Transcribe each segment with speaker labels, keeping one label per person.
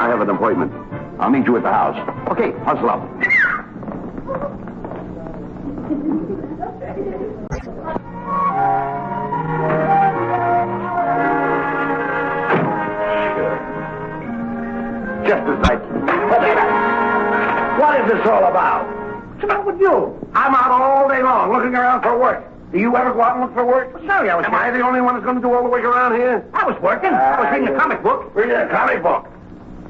Speaker 1: I have an appointment. I'll meet you at the house.
Speaker 2: Okay.
Speaker 1: Hustle up. Just as I... What is this all about?
Speaker 2: What's the matter with you?
Speaker 1: I'm out all day long looking around for work. Do you ever go out and look for work?
Speaker 2: Well, sorry, Am
Speaker 1: I the only one that's going to do all the work around here?
Speaker 2: I was working. I was reading a comic book.
Speaker 1: Reading a comic book?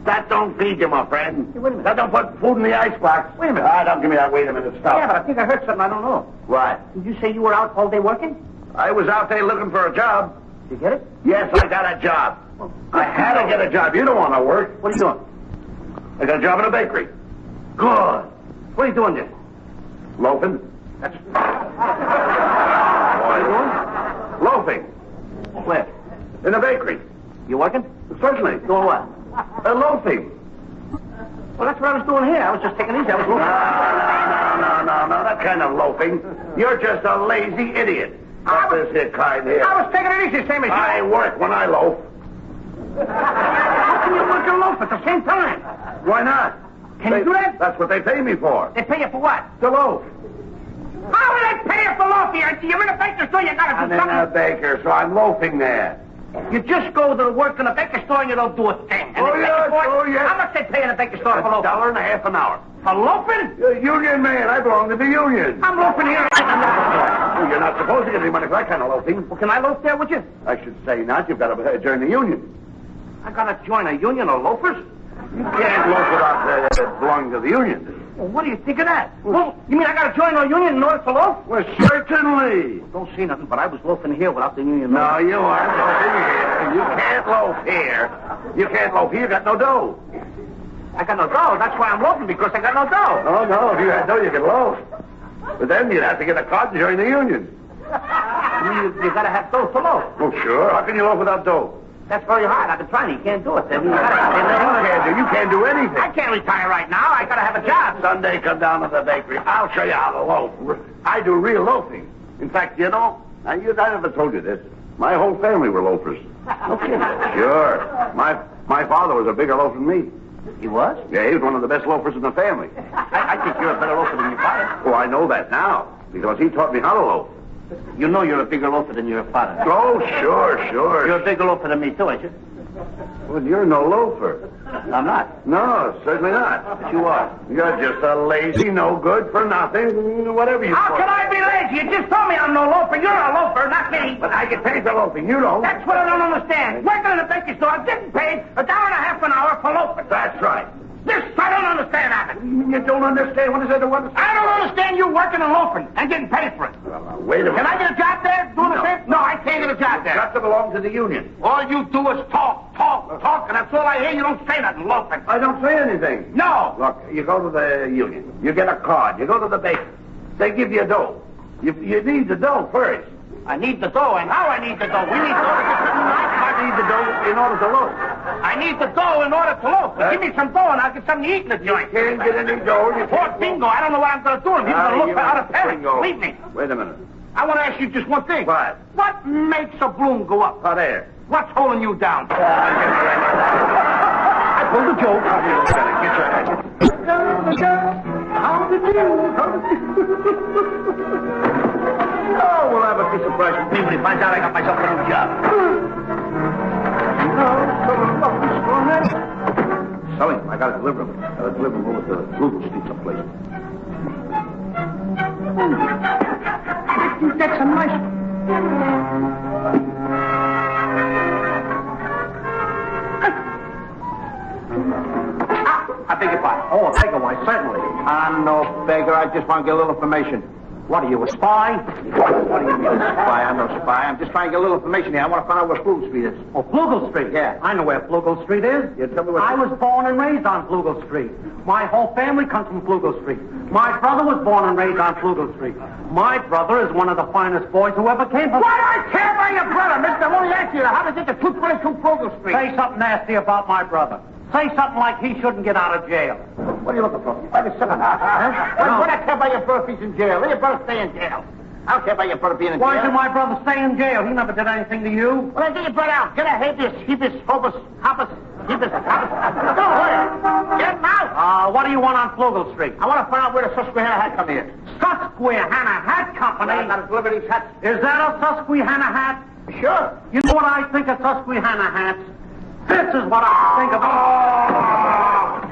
Speaker 1: That don't feed you, my friend.
Speaker 2: Hey, wait a minute.
Speaker 1: That don't put food in the icebox.
Speaker 2: Wait a minute.
Speaker 1: Don't give me that wait a minute stuff.
Speaker 2: Yeah, but I think I heard something I don't know.
Speaker 1: What?
Speaker 2: Did you say you were out all day working?
Speaker 1: I was out there looking for a job.
Speaker 2: Did you get it?
Speaker 1: Yes, I got a job.
Speaker 2: Well,
Speaker 1: I had to get a job. You don't want to work.
Speaker 2: What are you doing?
Speaker 1: I got a job in a bakery.
Speaker 2: Good. What are you doing there?
Speaker 1: Loafing.
Speaker 2: That's...
Speaker 1: What are you doing? Loafing.
Speaker 2: Where?
Speaker 1: In a bakery.
Speaker 2: You working?
Speaker 1: Certainly.
Speaker 2: Doing what?
Speaker 1: Loafing.
Speaker 2: Well, that's what I was doing here. I was just taking it easy. I was loafing.
Speaker 1: No. That kind of loafing. You're just a lazy idiot. Not this here kind here.
Speaker 2: I was taking it easy, same as you.
Speaker 1: I work when I loaf.
Speaker 2: How can you work and loaf at the same time?
Speaker 1: Why not?
Speaker 2: Can you do that?
Speaker 1: That's what they pay me for.
Speaker 2: They pay you for what?
Speaker 1: To loaf.
Speaker 2: How do they pay you for loafing? You're in a bakery store, you gotta
Speaker 1: I'm
Speaker 2: do
Speaker 1: in
Speaker 2: something.
Speaker 1: a baker, so I'm loafing there.
Speaker 2: You just go to work in a bakery store and you don't do a thing. And
Speaker 1: Oh,
Speaker 2: they pay
Speaker 1: yes,
Speaker 2: you for it.
Speaker 1: oh, yes.
Speaker 2: How much they pay in a bakery store for loafing?
Speaker 1: $1.50 an hour.
Speaker 2: For loafing?
Speaker 1: You're a union man. I belong to the union.
Speaker 2: I'm loafing here.
Speaker 1: Well, you're not supposed to get any money for that kind of loafing.
Speaker 2: Well, can I loaf there with you?
Speaker 1: I should say not. You've got to join the union.
Speaker 2: I gotta join a union of loafers?
Speaker 1: You can't loaf without belonging to the union.
Speaker 2: Well, what do you think of that? Well, you mean I gotta join a union in order to loaf?
Speaker 1: Well, certainly.
Speaker 2: Don't say nothing, but I was loafing here without the union.
Speaker 1: No, you aren't loafing here. You can't loaf here. You can't loaf here. You got no dough.
Speaker 2: I got no dough. That's why I'm loafing, because I got no dough.
Speaker 1: Oh, no. If you had dough, you could loaf. But then you'd have to get a card and join the union.
Speaker 2: You gotta have dough to loaf.
Speaker 1: Oh, sure. How can you loaf without dough?
Speaker 2: That's very hard. I've been trying. You can't do it. Then you
Speaker 1: can't do anything.
Speaker 2: I can't retire right now. I gotta have a job.
Speaker 1: Someday come down to the bakery. I'll show you how to loaf. I do real loafing. In fact, you know, I never told you this. My whole family were loafers.
Speaker 2: Okay.
Speaker 1: Sure. My father was a bigger loafer than me.
Speaker 2: He was?
Speaker 1: Yeah, he was one of the best loafers in the family.
Speaker 2: I think you're a better loafer than your father.
Speaker 1: Oh, I know that now, because he taught me how to loaf.
Speaker 2: You know you're a bigger loafer than your father.
Speaker 1: Oh, sure.
Speaker 2: You're a bigger loafer than me, too, ain't you?
Speaker 1: Well, you're no loafer.
Speaker 2: I'm not.
Speaker 1: No, certainly not.
Speaker 2: But you are.
Speaker 1: You're just a lazy, no good for nothing, whatever you
Speaker 2: How
Speaker 1: call
Speaker 2: can
Speaker 1: it.
Speaker 2: I be lazy? You just told me I'm no loafer. You're a loafer, not me.
Speaker 1: But I get paid for loafing. You don't.
Speaker 2: That's what I don't understand. Working in a bakery store, I'm getting paid $1.50 an hour for loafing.
Speaker 1: That's right.
Speaker 2: This, I don't understand, Abbott.
Speaker 1: You don't understand? What is there to understand?
Speaker 2: I don't understand you working and loafing and getting paid for it.
Speaker 1: Well, wait a minute.
Speaker 2: Can I get a job there? Doing the same? No, I can't get a job there.
Speaker 1: Got to belong to the union.
Speaker 2: All you do is talk, and that's all I hear. You don't say nothing, loafing.
Speaker 1: I don't say anything.
Speaker 2: No.
Speaker 1: Look, you go to the union. You get a card. You go to the baker. They give you dough. You need the dough first.
Speaker 2: I need the dough, and how I need the dough? We need dough to get something right.
Speaker 1: I need the dough in order to loaf.
Speaker 2: I need the dough in order to loaf. Give me some dough, and I'll get something to eat in the joint.
Speaker 1: Can't get any dough. You
Speaker 2: Poor
Speaker 1: can't
Speaker 2: bingo. I don't know what I'm going to do. I'm going to look out of parents.
Speaker 1: bingo.
Speaker 2: Leave me.
Speaker 1: Wait a minute.
Speaker 2: I want to ask you just one thing.
Speaker 1: What?
Speaker 2: What makes a balloon go up?
Speaker 1: Hot air.
Speaker 2: What's holding you down?
Speaker 1: I pulled a joke. Get your head. How did you?
Speaker 2: Oh, we'll have a piece of surprise from me when he finds out I got myself a new job.
Speaker 1: Selling them. I got to deliver them. I got to deliver them over to Google Street someplace.
Speaker 2: That's a nice... I beg your pardon.
Speaker 3: Oh, thank you, why, certainly. I'm no beggar. I just want to get a little information. What are you, a spy? What do you mean, a spy? I'm no spy. I'm just trying to get a little information here. I want to find out where Flugel Street is.
Speaker 4: Oh, Flugel Street?
Speaker 3: Yeah.
Speaker 4: I know where Flugel Street is.
Speaker 3: You tell me what...
Speaker 4: I was born and raised on Flugel Street. My whole family comes from Flugel Street. My brother was born and raised on Flugel Street. My brother is one of the finest boys who ever came from...
Speaker 2: Why do I care about your brother, mister? Let me ask you, how to get to 222 Flugel Street?
Speaker 4: Say something nasty about my brother. Say something like he shouldn't get out of jail.
Speaker 2: What are you looking for? Why the second? What I care about your brother if he's in jail? Let your brother stay in jail. I don't care about your brother being in jail.
Speaker 4: Why should my brother stay in jail? He never did anything to you.
Speaker 2: Well, then get your brother out. Get a habeas, corpus. Keep it. Go where? Get him out.
Speaker 4: What do you want on Flugel Street?
Speaker 2: I want to find out where the Susquehanna Hat Company is.
Speaker 4: Susquehanna Hat Company?
Speaker 2: I got to deliver these hats.
Speaker 4: Is that a Susquehanna hat?
Speaker 2: Sure.
Speaker 4: You know what I think of Susquehanna hats? This is what I think of.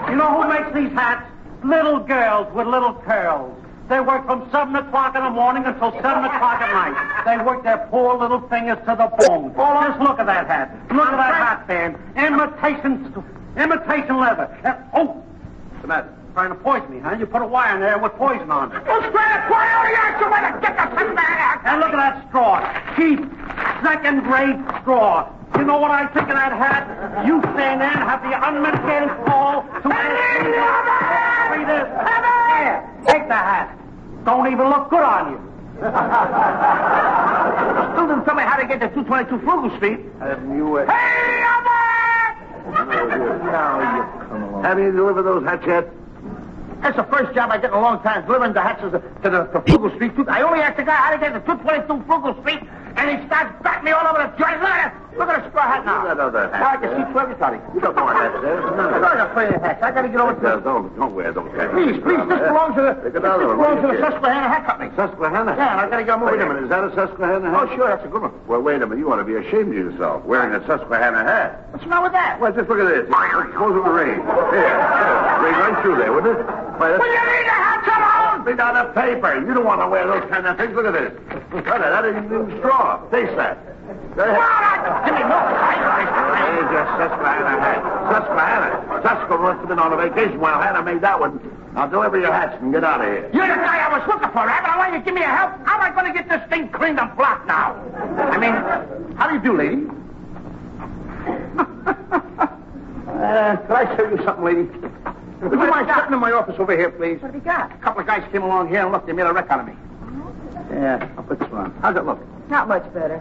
Speaker 4: You know who makes these hats? Little girls with little curls. They work from 7 o'clock in the morning until 7 o'clock at night. They work their poor little fingers to the bone. Just look at that hat. Look at that hat band. Imitation leather. What's the matter? Trying to poison me, huh? You put a wire in there with poison on it.
Speaker 2: What's that? Why are you trying to get the Susquehanna?
Speaker 4: And look at that straw. Cheap, second-grade straw. You know what I think of that hat? You stand there and have the unmitigated call to... Read this. Here, take the hat. Don't even look good on you.
Speaker 2: Still didn't tell me how to get to 222 Flugel Street. Hey, Abbott!
Speaker 3: Now you come along.
Speaker 1: Have you delivered those hats yet?
Speaker 2: That's the first job I get in a long time, delivering the hats to Flugel Street. I only asked the guy how to get to 222 Flugel Street, and he starts batting me all over the joint. Look at the straw hat now.
Speaker 1: Look at that other hat.
Speaker 2: Now I can see through everybody.
Speaker 1: You got more hats there.
Speaker 2: I got plenty of hats. I got to get over to the...
Speaker 1: Don't wear those hats.
Speaker 2: Please, this belongs to the Susquehanna Hat Company.
Speaker 1: Susquehanna?
Speaker 2: Yeah, and I got to get them over
Speaker 1: Wait a
Speaker 2: here.
Speaker 1: minute, is that a Susquehanna hat?
Speaker 2: Oh, sure, that's a good one.
Speaker 1: Well, wait a minute, you ought to be ashamed of yourself, wearing a Susquehanna hat.
Speaker 2: What's wrong with that?
Speaker 1: Well, just look at this. Suppose it would rain. Here, rain right through there, wouldn't it?
Speaker 2: Will you leave the hats alone?
Speaker 1: Read on the paper. You don't want to wear those kind of things. Look at this. That isn't even straw. Taste that. Go ahead.
Speaker 2: Give me more.
Speaker 1: There's your Susquehanna hat. Susquehanna must have been on a vacation while Hannah made that one. Now deliver your hats and get out of here.
Speaker 2: You're the guy I was looking for, Abbott. I want you to give me a help. How am I going to get this thing cleaned and blocked now? I mean, how do you do, lady? Could I tell you something, lady? Would you mind stepping in my office over here, please?
Speaker 5: What have you got?
Speaker 2: A couple of guys came along here and look, they made a wreck out of me. Yeah, I'll put this one on. How's it look?
Speaker 5: Not much better.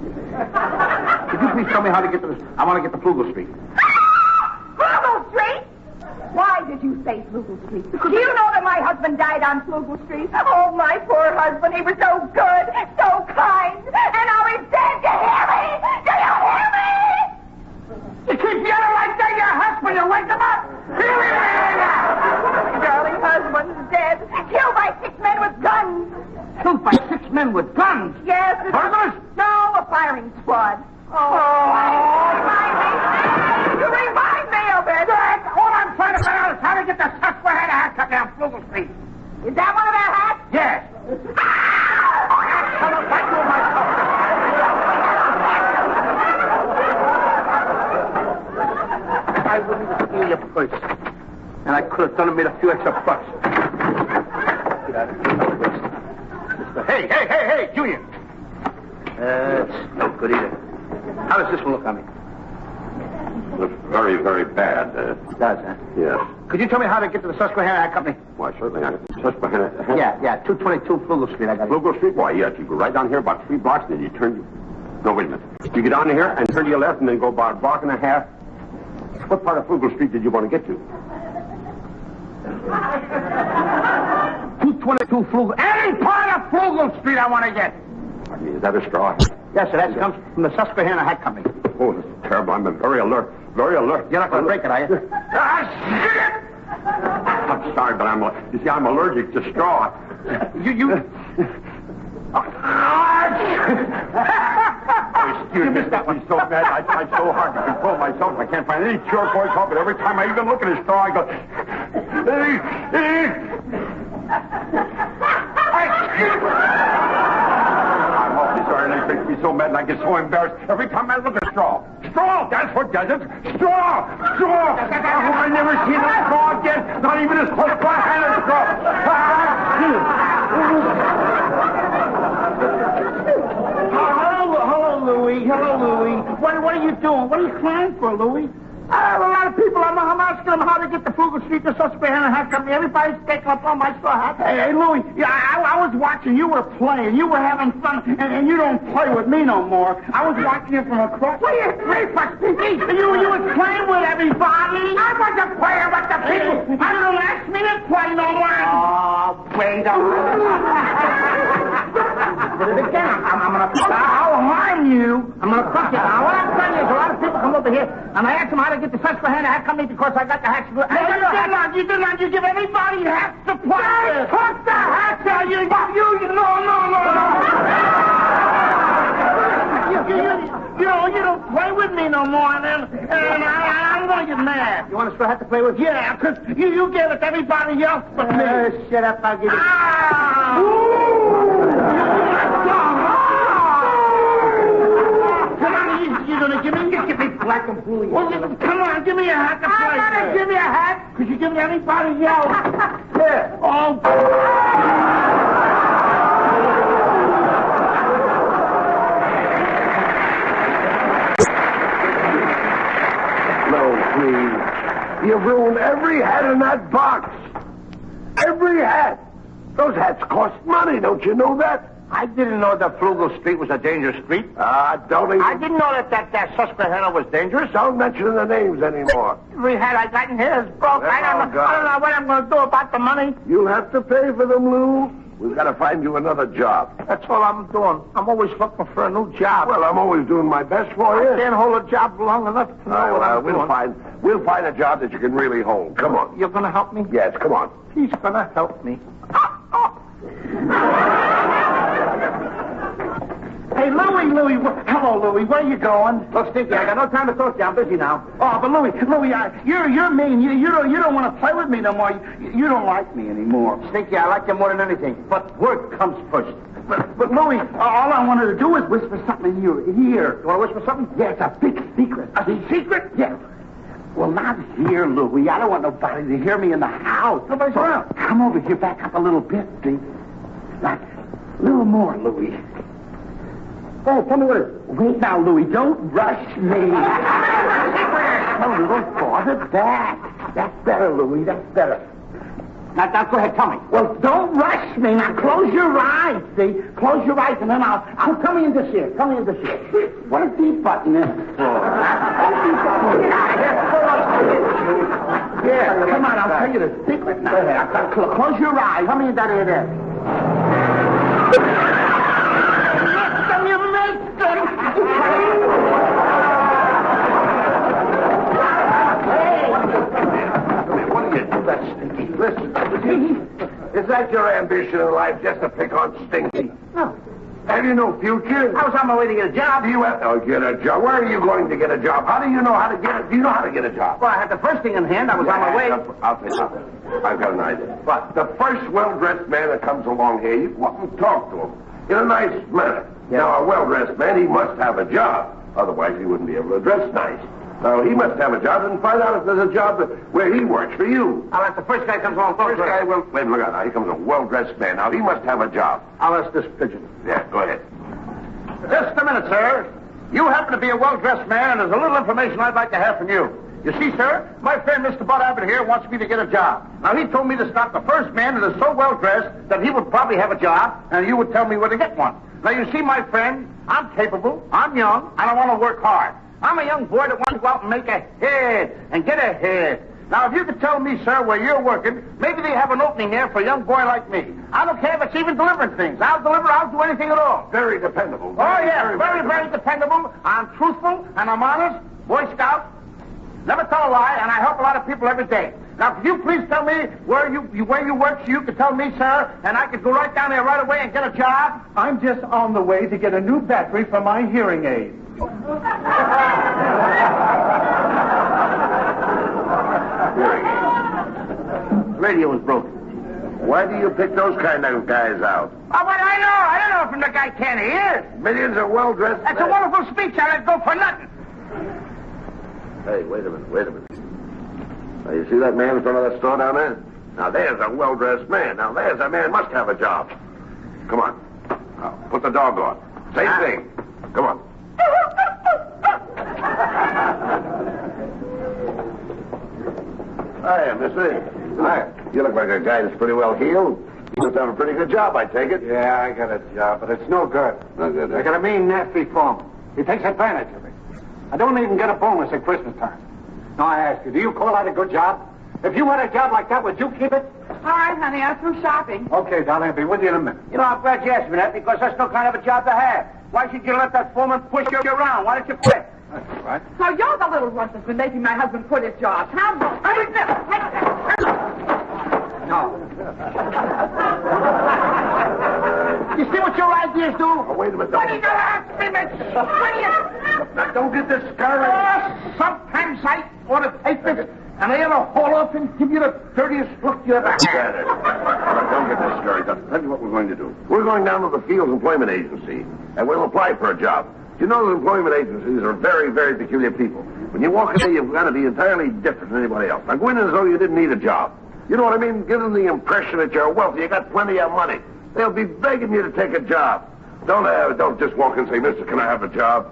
Speaker 2: Could you please tell me how to get to this? I want to get to Flugel Street.
Speaker 5: Flugel Street? Why did you say Flugel Street? Do you know that my husband died on Flugel Street? Oh, my poor husband. He was so good, so kind. And now he's dead. Do you hear me? Do you hear me?
Speaker 2: You keep yelling like that, your husband. You wake him up.
Speaker 5: Darling husband's dead. Killed by 6 men with guns.
Speaker 2: Killed by 6 men with guns?
Speaker 5: Yes.
Speaker 2: Burglars?
Speaker 5: No, a firing squad. Remind me of it.
Speaker 2: All I'm trying to find out is how to get the Susquehanna Hat Company on Flugel Street.
Speaker 5: Is that one of their hats?
Speaker 2: Yes. Come on, back to myself. I wouldn't steal your purse. And I could have done it, made a few extra bucks. Get out of here. Hey, Junior. It's no good either. How does this one look on me?
Speaker 1: Looks very, very bad.
Speaker 2: It does, huh?
Speaker 1: Yes.
Speaker 2: Could you tell me how to get to the Susquehanna Hat Company?
Speaker 1: Why, certainly. Susquehanna.
Speaker 2: Yeah, 222 Flugel Street. I got it.
Speaker 1: Flugel Street? Why, yes. You go right down here about 3 blocks, and then you turn... No, wait a minute. You get down here and turn to your left, and then go about a block and a half. What part of Flugel Street did you want to get to?
Speaker 2: 222 Flugel. Any part of Flugel Street I want to get.
Speaker 1: Is that a straw?
Speaker 2: Yes, sir. That comes from the Susquehanna Hat Company.
Speaker 1: Oh, this is terrible. I'm very alert. Very alert.
Speaker 2: You're not going to break it, are you? Shit!
Speaker 1: I'm sorry, but you see, I'm allergic to straw.
Speaker 2: You...
Speaker 1: Excuse me, I'm so mad. I try so hard to control myself. I can't find any cure for it, but every time I even look at a straw, I go... I'm awfully sorry, and it makes me so mad, and I get so embarrassed every time I look at a straw. Straw! That's what does it. Straw! Straw! Oh, I never seen a straw again. Not even as close to a hand of straw.
Speaker 2: Hello, Louie. What are you doing? What are you crying for, Louie? A lot of people, I'm asking them how to get to Flugel Street, the Susquehanna Hat Company. Everybody's taking up all my straw hats. Hey, Louie, I was watching. You were playing. You were having fun, and you don't play with me no more. I was watching you from across. What are you playing for, Speaky? You was playing with everybody. I wasn't playing with the people. I didn't ask me to play no more. Oh, wait a minute. Did it again. I'll harm you. I'm going to crush you. Now, what I'm telling you is a lot of people come over over here, and I asked him how to get the Susquehanna Hat Company because I got the hats. You did not. You give anybody hats to play with. Put the hats on. No. You don't play with me no more, and I'm going to get mad.
Speaker 3: You want a straw hat to play with?
Speaker 2: Yeah, because you gave it to everybody else but me.
Speaker 3: Shut up, I'll give it.
Speaker 2: Come on, you're going to give me
Speaker 3: black and blue.
Speaker 2: Well, come on, give me a hat to play with. I'm going to give you a hat because you give it to everybody else.
Speaker 3: Yeah.
Speaker 2: Oh.
Speaker 1: Please. You've ruined every hat in that box. Every hat. Those hats cost money, don't you know that?
Speaker 3: I didn't know that Flugel Street was a dangerous street.
Speaker 1: Don't even...
Speaker 3: I didn't know that Susquehanna was dangerous.
Speaker 1: Don't mention the names anymore.
Speaker 2: Every hat I got in here is broke. I don't know what I'm going to do about the money.
Speaker 1: You'll have to pay for them, Lou. We've got to find you another job.
Speaker 2: That's all I'm doing. I'm always looking for a new job.
Speaker 1: Well, I'm always doing my best for you.
Speaker 2: I can't hold a job long enough to know what I'm doing.
Speaker 1: We'll find a job that you can really hold. Come on.
Speaker 2: You're going to help me?
Speaker 1: Yes, come on.
Speaker 2: He's going to help me. Hey, Louie, hello, Louie. Where you going?
Speaker 3: Look, Stinky, I got no time to talk to you. I'm busy now.
Speaker 2: Oh, but Louie, you're mean. You don't want to play with me no more. You don't like me anymore.
Speaker 3: Stinky, I like you more than anything, but work comes first.
Speaker 2: But Louie, all I wanted to do was whisper something in your ear.
Speaker 3: You want to whisper something?
Speaker 2: Yeah, it's a big secret. A secret? Yes. Well, not here, Louie. I don't want nobody to hear me in the house.
Speaker 3: Nobody's around.
Speaker 2: Come over here, back up a little bit, see? Like, a little more, Louie.
Speaker 3: Oh, tell me what it is.
Speaker 2: Wait now, Louie. Don't rush me. A little farther back. That's better, Louie. That's better.
Speaker 3: Now, go ahead, tell me.
Speaker 2: Well, don't rush me. Now, close your eyes, see? Close your eyes, and then I'll come in this ear. Come in this ear. What is deep button in it for? Yeah, come on. I'll tell you the secret now. Go ahead. Close your eyes. Come in that ear there. You make them.
Speaker 1: What do you do that, Stinky? Listen, is that your ambition in life, just to pick on Stinky?
Speaker 2: No.
Speaker 1: Have you no future?
Speaker 2: I was on my way to get a job.
Speaker 1: You have to get a job. Where are you going to get a job? How do you know how to get it? Do you know how to get a job?
Speaker 2: Well, I had the first thing in hand. I was on my way.
Speaker 1: I'll tell you something. I've got an idea. But the first well-dressed man that comes along here, you go up and talk to him in a nice manner. Yeah. Now, a well-dressed man, he must have a job. Otherwise, he wouldn't be able to dress nice. Now, he must have a job and find out if there's a job where he works for you.
Speaker 3: I'll ask the first guy comes along.
Speaker 1: First guy will... Wait, look out now. Here comes a well-dressed man. Now, he must have a job.
Speaker 3: I'll ask this pigeon.
Speaker 1: Yeah, go ahead.
Speaker 3: Just a minute, sir. You happen to be a well-dressed man, and there's a little information I'd like to have from you. You see, sir, my friend Mr. Bud Abbott here wants me to get a job. Now, he told me to stop the first man that is so well-dressed that he would probably have a job, and you would tell me where to get one. Now, you see, my friend, I'm capable, I'm young, and I want to work hard. I'm a young boy that wants to go out and make a head and get ahead. Now, if you could tell me, sir, where you're working, maybe they have an opening there for a young boy like me. I don't care if it's even delivering things. I'll do anything at all.
Speaker 1: Very dependable.
Speaker 3: Very dependable. I'm truthful, and I'm honest. Boy Scout. Never tell a lie, and I help a lot of people every day. Now, could you please tell me where you work so you could tell me, sir, and I could go right down there right away and get a job?
Speaker 4: I'm just on the way to get a new battery for my hearing aid.
Speaker 3: Radio is broken.
Speaker 1: Why do you pick those kind of guys out?
Speaker 2: Oh, but I know. I don't know from the guy can he is.
Speaker 1: Millions of well-dressed
Speaker 2: That's a wonderful speech. I let go for nothing.
Speaker 1: Hey, wait a minute. Now, you see that man in front of that store down there? Now, there's a well-dressed man. Now, there's a man must have a job. Come on. Now, put the dog on. Same thing. Come on. Hiya, mister. Hiya. You look like a guy that's pretty well heeled. You must have a pretty good job, I take it.
Speaker 6: Yeah, I got a job, but it's no good.
Speaker 1: No good,
Speaker 6: I got a mean, nasty foreman. He takes advantage of me. I don't even get a bonus at Christmas time. Now, I ask you, do you call that a good job? If you had a job like that, would you keep it?
Speaker 5: All right, honey, I'm through shopping.
Speaker 6: Okay, darling, I'll be with you in a minute.
Speaker 3: You know, I'm glad you asked me that, because that's no kind of a job to have. Why should you let that foreman push you around? Why don't you quit?
Speaker 6: That's right.
Speaker 5: So you're the little runt that's been making my husband quit his job. How?
Speaker 6: No.
Speaker 2: You see what your ideas do?
Speaker 1: Oh, wait a minute.
Speaker 2: What are you going to ask me, Mitch? What are you...
Speaker 1: Now, don't get discouraged.
Speaker 2: Sometimes I want to take this, and I ought to haul off and give you the dirtiest look you ever had.
Speaker 1: Now, don't get discouraged. I'll tell you what we're going to do. We're going down to the Fields Employment Agency, and we'll apply for a job. You know that employment agencies are very, very peculiar people. When you walk in there, you've got to be entirely different than anybody else. Now, go in as though you didn't need a job. You know what I mean? Give them the impression that you're wealthy. You got plenty of money. They'll be begging you to take a job. Don't just walk and say, Mister, can I have a job?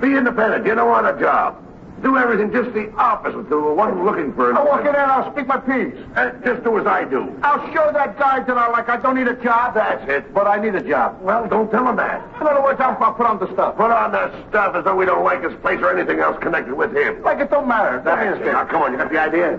Speaker 1: Be independent. You don't want a job. Do everything just the opposite to the one looking for it.
Speaker 2: I'll walk in there and I'll speak my piece.
Speaker 1: Just do as I do.
Speaker 2: I'll show that guy that I don't need a job.
Speaker 1: That's it.
Speaker 2: But I need a job.
Speaker 1: Well, don't tell him that.
Speaker 2: In other words, I'll put on the stuff.
Speaker 1: Put on the stuff as though we don't like his place or anything else connected with him.
Speaker 2: Like it don't matter.
Speaker 1: That's it. Now, come on. You got the idea?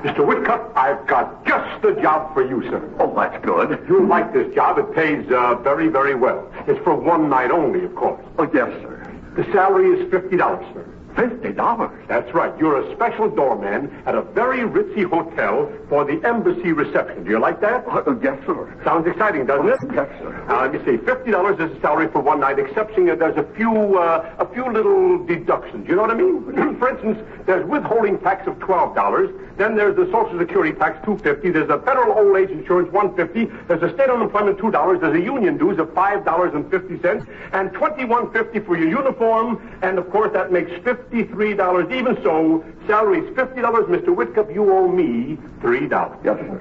Speaker 7: Mr. Whitcup, I've got just the job for you, sir.
Speaker 1: Oh, that's good.
Speaker 7: You'll like this job. It pays very, very well. It's for one night only, of course.
Speaker 1: Oh, yes, sir.
Speaker 7: The salary is $50, sir.
Speaker 1: $50?
Speaker 7: That's right. You're a special doorman at a very ritzy hotel for the embassy reception. Do you like that?
Speaker 1: Yes, sir.
Speaker 7: Sounds exciting, doesn't it?
Speaker 1: Yes, sir.
Speaker 7: Now, let me see. $50 is the salary for one night, excepting there's a few little deductions. You know what I mean? For instance, there's withholding tax of $12. Then there's the Social Security tax, $2.50. There's a federal old age insurance, $1.50. There's a state unemployment, $2. There's a union dues of $5.50, and $21.50 for your uniform. And of course, that makes $53. Even so, salary's $50. Mr. Whitcup, you owe me $3.
Speaker 1: Yes, sir.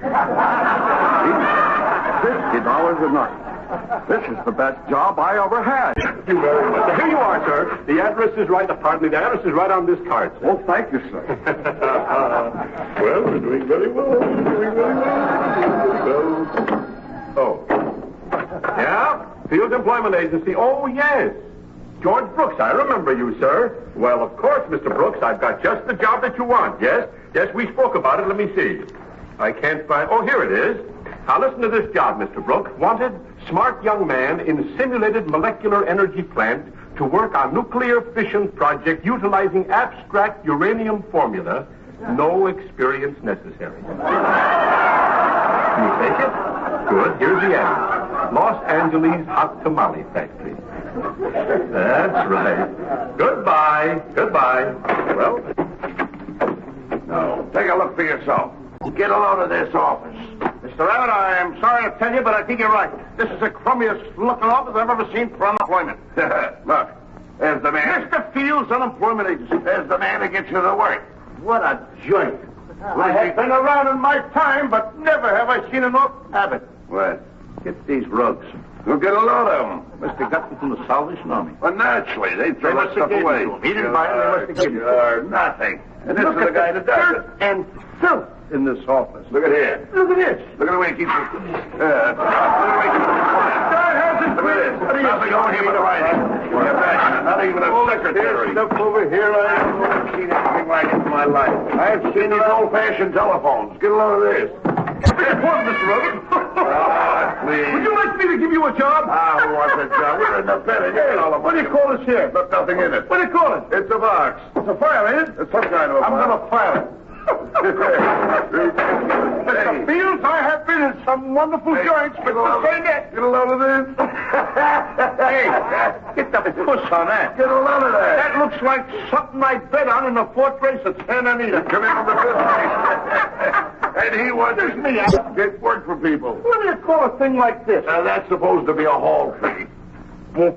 Speaker 1: $50 a night. This is the best job I ever had.
Speaker 7: Thank you very much. So here you are, sir. The address is right. Apparently, the address is right on this card, sir.
Speaker 1: Oh, thank you, sir.
Speaker 7: Well, we're doing very well. We're doing very well. Oh. Yeah? Field Employment Agency. Oh, yes. George Brooks, I remember you, sir. Well, of course, Mr. Brooks, I've got just the job that you want. Yes? Yes, we spoke about it. Let me see. I can't find... Oh, here it is. Now, listen to this job, Mr. Brooks. Wanted, smart young man in simulated molecular energy plant to work on nuclear fission project utilizing abstract uranium formula. No experience necessary. Can you take it? Good. Here's the ad. Los Angeles Hot Tamale Factory. That's right. Goodbye. Goodbye. Well...
Speaker 1: Now, take a look for yourself. Get a load of this office.
Speaker 3: Mr. Abbott, I am sorry to tell you, but I think you're right. This is the crummiest looking office I've ever seen for unemployment.
Speaker 1: Look, there's the man.
Speaker 3: Mr. Fields Unemployment Agency.
Speaker 1: There's the man to get you to work.
Speaker 3: What a joint. I have been around in my time, but never have I seen an office. Abbott,
Speaker 1: What?
Speaker 3: get these rugs.
Speaker 1: We'll get a load of them.
Speaker 3: Must have got them from the Salvation Army.
Speaker 1: Well, naturally, they throw that
Speaker 3: must have
Speaker 1: stuff
Speaker 3: given
Speaker 1: away.
Speaker 3: it to him. He didn't buy it, they must have given it to him.
Speaker 1: You're nothing. And this
Speaker 3: Look
Speaker 1: is the
Speaker 3: at
Speaker 1: guy that does
Speaker 3: dirt
Speaker 1: it.
Speaker 3: and filth in this office.
Speaker 1: Look at here.
Speaker 3: Look at this.
Speaker 1: Look at the way he keeps it. Look at the way he keeps it quiet. Look at this. Nothing over here but the writing. Not even a secretary.
Speaker 3: Stuff over here, I
Speaker 1: I've seen anything like it in my life. I've seen these old-fashioned telephones. Get a load of this.
Speaker 3: Mr. Rogan.
Speaker 1: Please.
Speaker 3: Would you like me to give you a job?
Speaker 1: I want the job. We're independent. You get all the
Speaker 3: What
Speaker 1: money.
Speaker 3: do you call this here?
Speaker 1: There's nothing in it.
Speaker 3: What do you call it?
Speaker 1: It's a box.
Speaker 3: It's a file, ain't it?
Speaker 1: It's some kind of a
Speaker 3: I'm
Speaker 1: box.
Speaker 3: going to file it. Mr. Fields, I have been in some wonderful joints, but to say that...
Speaker 1: Get a load of this.
Speaker 3: Hey, get the push on that.
Speaker 1: Get a load of that.
Speaker 3: That looks like something I bet on in the fortress at Santa Anita.
Speaker 1: Come in from the business. And he wonders me. I get work for people.
Speaker 3: What do you call a thing like this?
Speaker 1: That's supposed to be a hall tree. No,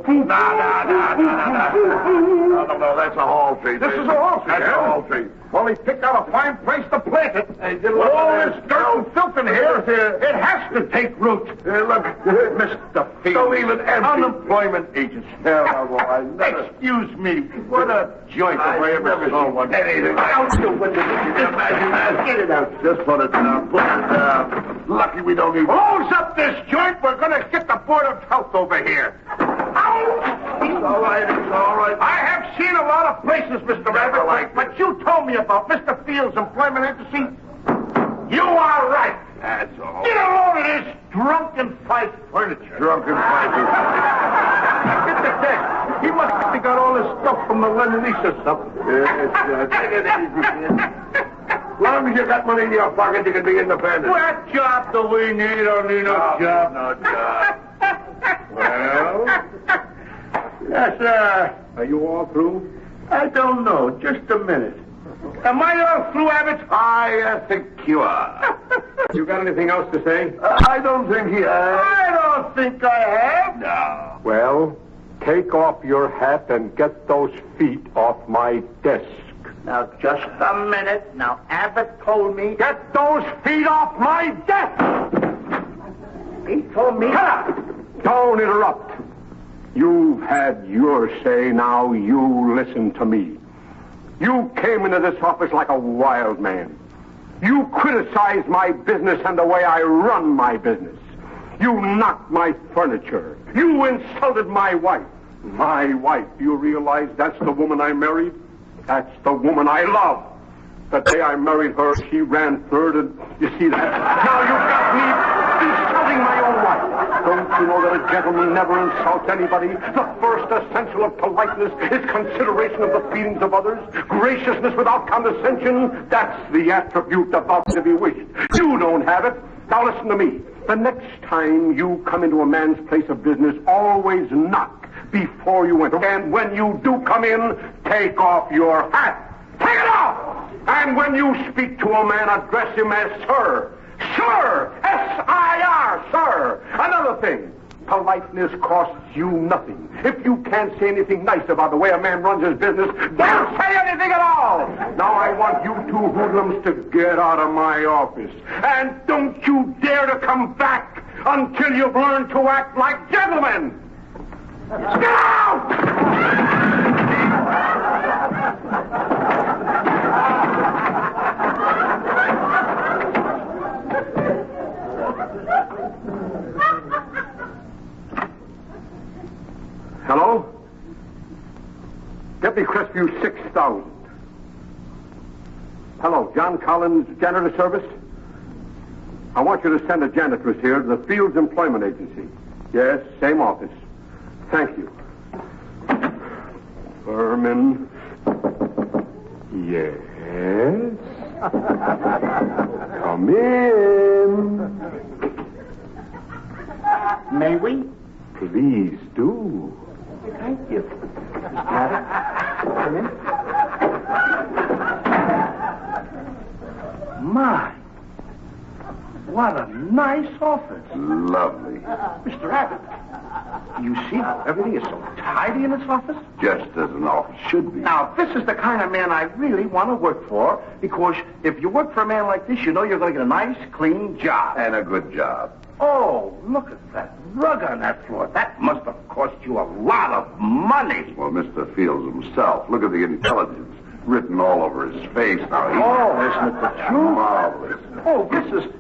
Speaker 1: that's a hall tree.
Speaker 3: This is a hall tree,
Speaker 1: That's
Speaker 3: yeah?
Speaker 1: a hall tree.
Speaker 3: Well, he picked out a fine place to plant it.
Speaker 1: Hey, get a
Speaker 3: With
Speaker 1: load
Speaker 3: all
Speaker 1: of
Speaker 3: this
Speaker 1: this.
Speaker 3: dirt and filth in here, it has to take root.
Speaker 1: Look,
Speaker 3: Mr. Fields.
Speaker 1: Don't even empty.
Speaker 3: Unemployment agency. Excuse me. What a joint if I ever saw one.
Speaker 1: Anything.
Speaker 3: Out the window.
Speaker 1: Imagine that.
Speaker 3: Get it out.
Speaker 1: Just put it down. Put it down. Lucky we don't even...
Speaker 3: Close up this joint. We're going to get the Board of Health over here.
Speaker 1: It's all right. It's all right.
Speaker 3: I have seen a lot of places, Mr. Abbott,
Speaker 1: like
Speaker 3: but you told me about Mr. Fields' Employment Agency. You are right.
Speaker 1: That's all.
Speaker 3: Get a load of this drunken fight furniture.
Speaker 1: Drunken fighters.
Speaker 3: Get the text. He must have got all this stuff from
Speaker 7: from the Lend Lease or something. Yes, take it easy, kid. As long as you got money in your pocket, you can be independent.
Speaker 3: What job do we need? Or need no job?
Speaker 7: No job. Well?
Speaker 3: Yes, sir.
Speaker 7: Are you all through?
Speaker 3: I don't know. Just a minute. Am I all through, Abbott?
Speaker 7: I think you are. You got anything else to say?
Speaker 3: I don't think he has. I don't think I have. No.
Speaker 7: Well, take off your hat and get those feet off my desk.
Speaker 3: Now, just a minute. Now, Abbott told me...
Speaker 7: Get those feet off my desk!
Speaker 3: He told me...
Speaker 7: Shut up! Don't interrupt. You've had your say, now you listen to me. You came into this office like a wild man. You criticized my business and the way I run my business. You knocked my furniture. You insulted my wife. My wife, do you realize that's the woman I married? That's the woman I love. The day I married her, she ran third, and you see that? Now you've got me insulting my own wife. Don't you know that a gentleman never insults anybody? The first essential of politeness is consideration of the feelings of others. Graciousness without condescension, that's the attribute about to be wished. You don't have it. Now listen to me. The next time you come into a man's place of business, always knock before you enter. And when you do come in, take off your hat. Take it off! And when you speak to a man, address him as sir. Sir! S-I-R, sir! Another thing, politeness costs you nothing. If you can't say anything nice about the way a man runs his business, don't say anything at all! Now I want you two hoodlums to get out of my office. And don't you dare to come back until you've learned to act like gentlemen! Get out! Hello? Deputy Crestview 6000. Hello, John Collins, Janitor Service? I want you to send a janitress here to the Fields Employment Agency. Yes, same office. Thank you. Furman. Yes? Come in.
Speaker 3: May we?
Speaker 7: Please do.
Speaker 3: Thank you. Mr. Abbott, come in. My, what a nice office.
Speaker 8: Lovely.
Speaker 3: Mr. Abbott, you see how everything is so tidy in this office?
Speaker 8: Just as an office should be.
Speaker 3: Now, this is the kind of man I really want to work for, because if you work for a man like this, you know you're going to get a nice, clean job.
Speaker 8: And a good job.
Speaker 3: Oh, look at that rug on that floor. That must have cost you a lot of money.
Speaker 8: Well, Mr. Fields himself, look at the intelligence written all over his face now.
Speaker 3: Oh, isn't it the truth?
Speaker 8: Marvelous.
Speaker 3: Oh, this is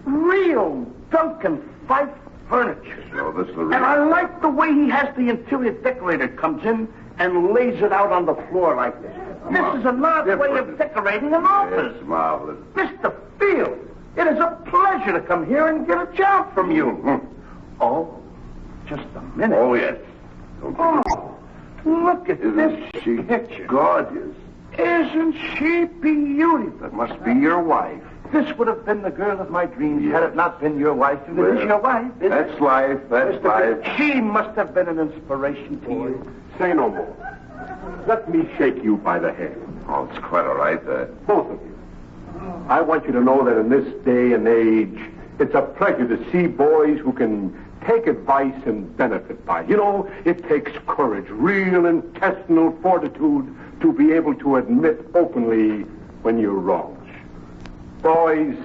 Speaker 3: real Duncan Fife furniture.
Speaker 8: So this is the real...
Speaker 3: And I like the way he has the interior decorator comes in and lays it out on the floor like this. This is an odd way of decorating an office.
Speaker 8: It's marvelous.
Speaker 3: Mr. Fields, it is a pleasure to come here and get a job from you.
Speaker 8: Mm-hmm.
Speaker 3: Oh, just a minute.
Speaker 8: Oh, yes.
Speaker 3: Oh, look at this
Speaker 8: She
Speaker 3: picture.
Speaker 8: gorgeous.
Speaker 3: Isn't she beautiful?
Speaker 8: That must be your wife.
Speaker 3: This would have been the girl of my dreams had it not been your wife. And it is your wife, isn't
Speaker 8: That's
Speaker 3: it?
Speaker 8: life. That's
Speaker 3: Mr.
Speaker 8: life.
Speaker 3: She must have been an inspiration to you.
Speaker 7: Say no more. Let me shake you by the hand.
Speaker 8: Oh, it's quite all right,
Speaker 7: Both of you. I want you to know that in this day and age, it's a pleasure to see boys who can take advice and benefit by it. You know, it takes courage, real intestinal fortitude to be able to admit openly when you're wrong. Boys,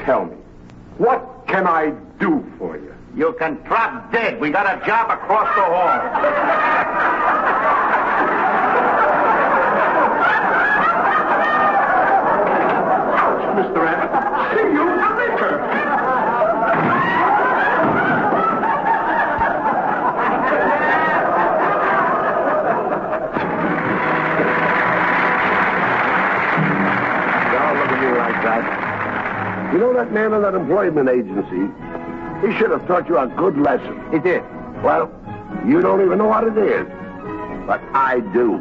Speaker 7: tell me, what can I do for you?
Speaker 3: You can drop dead. We got a job across the hall.
Speaker 7: Mr. Abbott. See you later.
Speaker 8: Don't look at me like that. You know that man in that employment agency? He should have taught you a good lesson.
Speaker 3: He did.
Speaker 8: Well, you don't even know what it is. But I do.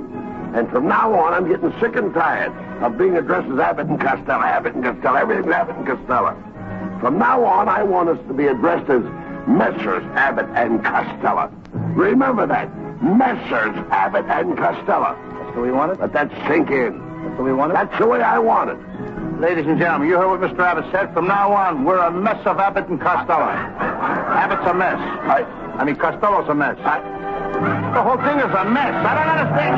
Speaker 8: And from now on, I'm getting sick and tired of being addressed as Abbott and Costello. Abbott and Costello. Everything's Abbott and Costello. From now on, I want us to be addressed as Messrs. Abbott and Costello. Remember that. Messrs. Abbott and Costello.
Speaker 3: That's the way you want it?
Speaker 8: Let that sink in.
Speaker 3: That's the way you want it?
Speaker 8: That's the way I want it.
Speaker 3: Ladies and gentlemen, you heard what Mr. Abbott said. From now on, we're a mess of Abbott and Costello. Abbott's a mess. I mean, Costello's a mess. The whole thing is a mess. I don't understand.